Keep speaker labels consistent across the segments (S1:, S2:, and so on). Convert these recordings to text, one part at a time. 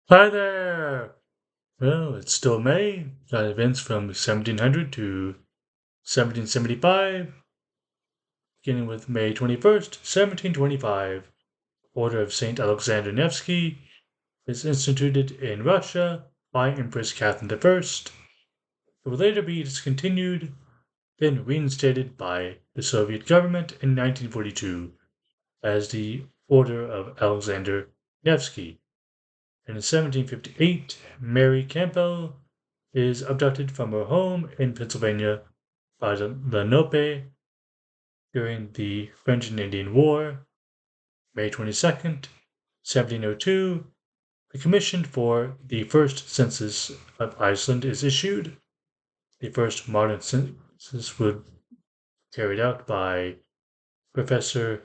S1: Hi there! Well, it's still May. Got events from 1700 to 1775, beginning with May 21st, 1725. Order of St. Alexander Nevsky is instituted in Russia by Empress Catherine I. It would later be discontinued, then reinstated by the Soviet government in 1942 as the Order of Alexander Nevsky. And in 1758, Mary Campbell is abducted from her home in Pennsylvania by the Lenape during the French and Indian War. May 22nd, 1702, the commission for the first census of Iceland is issued. The first modern census was carried out by Professor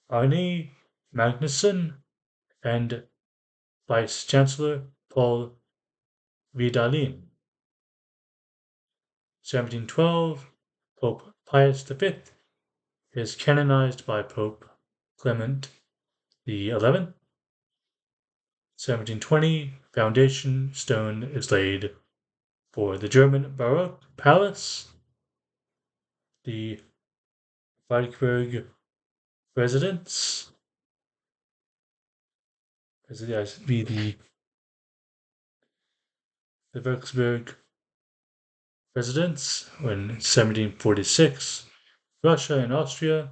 S1: Arne Magnusson and Vice Chancellor Paul Vidalin. 1712, Pope Pius V is canonized by Pope Clement XI. 1720, foundation stone is laid for the German Baroque Palace. The Wartburg residence be the Würzburg residence when 1746 Russia and Austria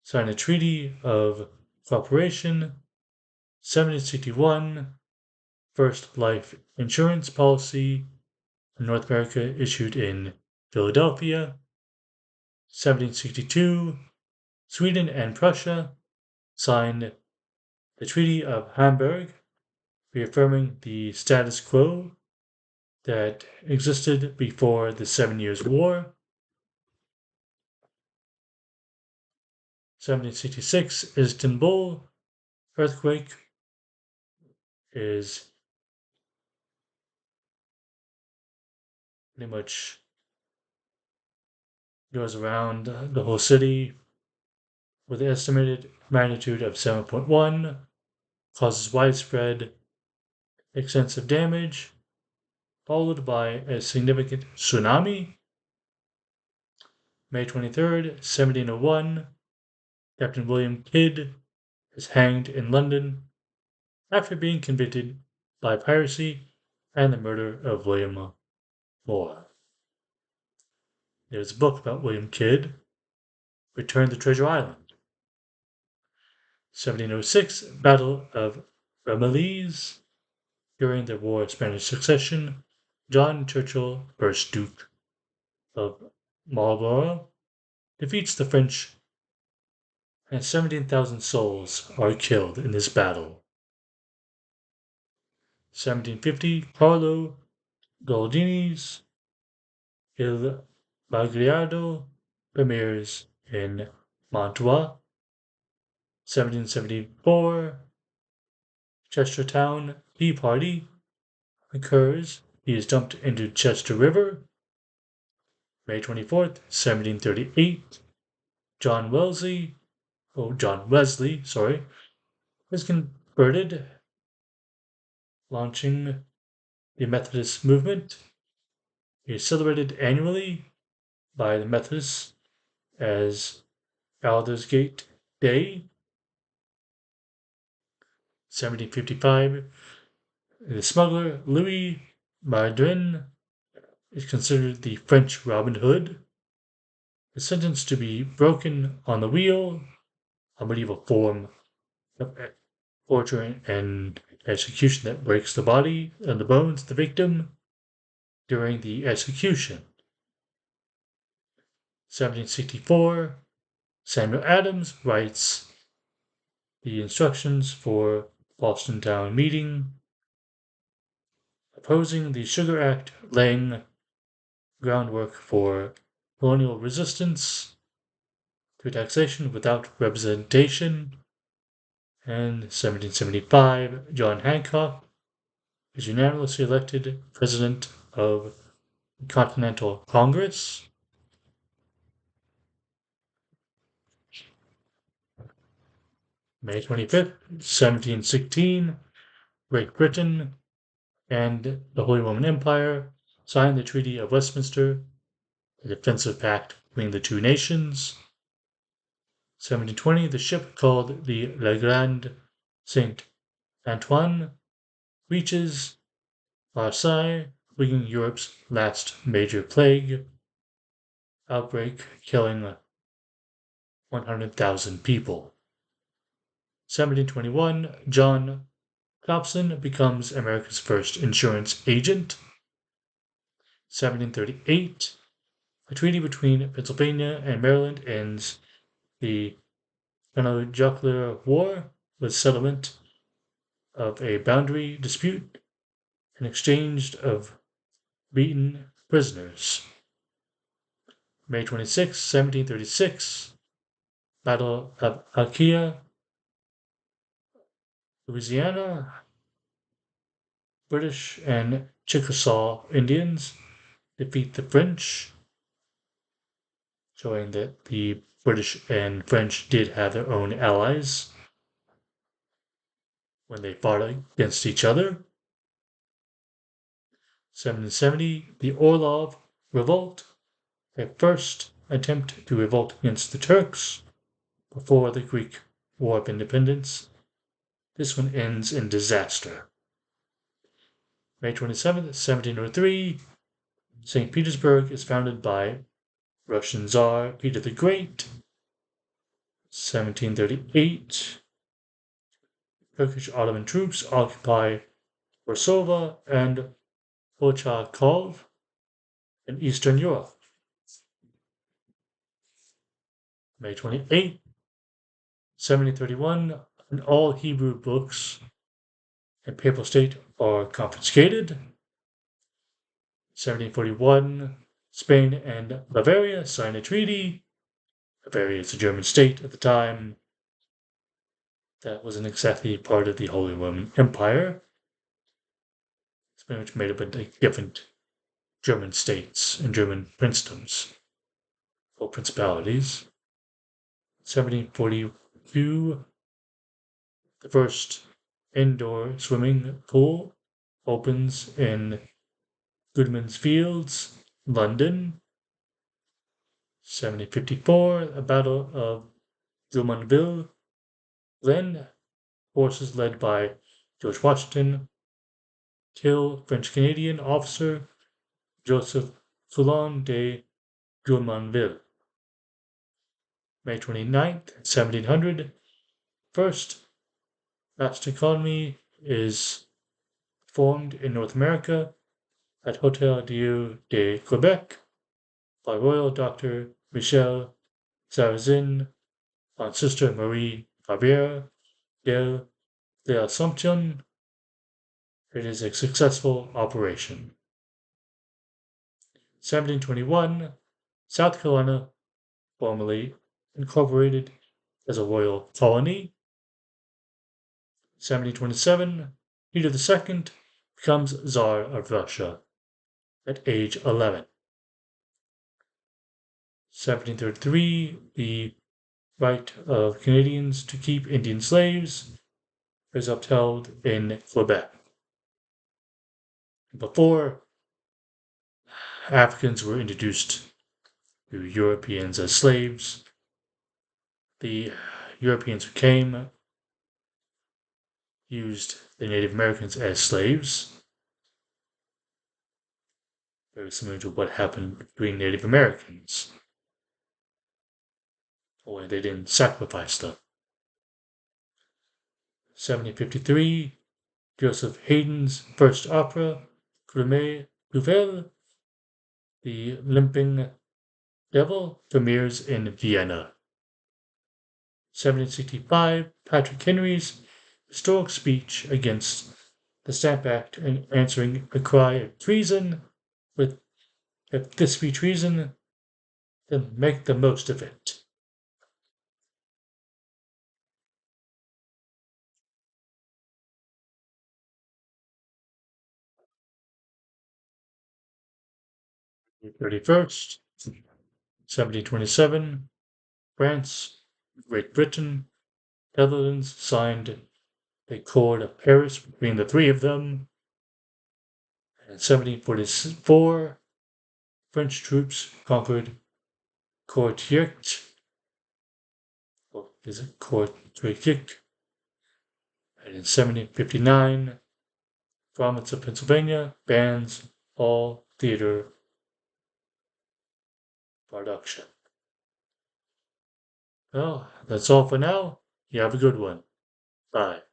S1: signed a treaty of cooperation. 1761 first life insurance policy in North America issued in Philadelphia. 1762 Sweden and Prussia signed the Treaty of Hamburg, reaffirming the status quo that existed before the Seven Years' War. 1766 Istanbul earthquake is pretty much goes around the whole city with an estimated magnitude of 7.1, causes widespread extensive damage, followed by a significant tsunami. May 23rd, 1701, Captain William Kidd is hanged in London after being convicted by piracy and the murder of William Moore. There's a book about William Kidd, Return to Treasure Island. 1706, Battle of Ramillies. During the War of Spanish Succession, John Churchill, first Duke of Marlborough, defeats the French, and 17,000 souls are killed in this battle. 1750, Carlo Goldini's Il Bagriardo premieres in Mantua. 1774, Chestertown Tea Party occurs. He is dumped into Chester River. May 24th, 1738, John Wesley, is converted, launching the Methodist movement. He is celebrated annually by the Methodists as Aldersgate Day. 1755, the smuggler Louis Mardrin is considered the French Robin Hood, is sentenced to be broken on the wheel, a medieval form of torture and execution that breaks the body and the bones of the victim during the execution. 1764, Samuel Adams writes the instructions for Boston Town Meeting, opposing the Sugar Act, laying groundwork for colonial resistance to taxation without representation. And 1775, John Hancock is unanimously elected President of the Continental Congress. May 25th, 1716, Great Britain and the Holy Roman Empire signed the Treaty of Westminster, a defensive pact between the two nations. 1720, the ship called the Le Grand Saint Antoine reaches Marseille, bringing Europe's last major plague outbreak, killing 100,000 people. 1721, John Dobson becomes America's first insurance agent. 1738, a treaty between Pennsylvania and Maryland ends the Peninsular War with settlement of a boundary dispute and exchange of beaten prisoners. May 26, 1736, Battle of Acquia, Louisiana. British and Chickasaw Indians defeat the French, showing that the British and French did have their own allies when they fought against each other. 1770, the Orlov Revolt, their first attempt to revolt against the Turks before the Greek War of Independence. This one ends in disaster. May 27th, 1703, St. Petersburg is founded by Russian Tsar Peter the Great. 1738, Turkish Ottoman troops occupy Korsova and Ochakov in Eastern Europe. May 28, 1731, and all Hebrew books and papal state are confiscated. 1741, Spain and Bavaria sign a treaty. Bavaria is a German state at the time. That wasn't exactly part of the Holy Roman Empire. It's pretty much made up of different German states and German princedoms or principalities. 1742, the first indoor swimming pool opens in Goodman's Fields, London. 1754, the Battle of Drummondville. Then, forces led by George Washington kill French Canadian officer Joseph Foulon de Drummondville. May 29th, 1700, first vast economy is formed in North America at Hotel Dieu de Quebec by Royal Dr. Michel Sarrazin on Sister Marie Javier de l'Assomption. It is a successful operation. 1721, South Carolina formally incorporated as a royal colony. 1727, Peter II becomes Tsar of Russia at age 11. 1733, the right of Canadians to keep Indian slaves is upheld in Quebec. Before Africans were introduced to Europeans as slaves, the Europeans who came used the Native Americans as slaves, very similar to what happened between Native Americans, only they didn't sacrifice them. 1753, Joseph Haydn's first opera, Creme Nouvelle, The Limping Devil, premieres in Vienna. 1765, Patrick Henry's historic speech against the Stamp Act and answering a cry of treason with, if this be treason, then make the most of it. The 31st, 1727, France, Great Britain, Netherlands signed Accord of Paris between the three of them. And in 1744, French troops conquered Courtierct, or is it Courtierct? And in 1759, province of Pennsylvania bans all theater production. Well, that's all for now. You have a good one. Bye.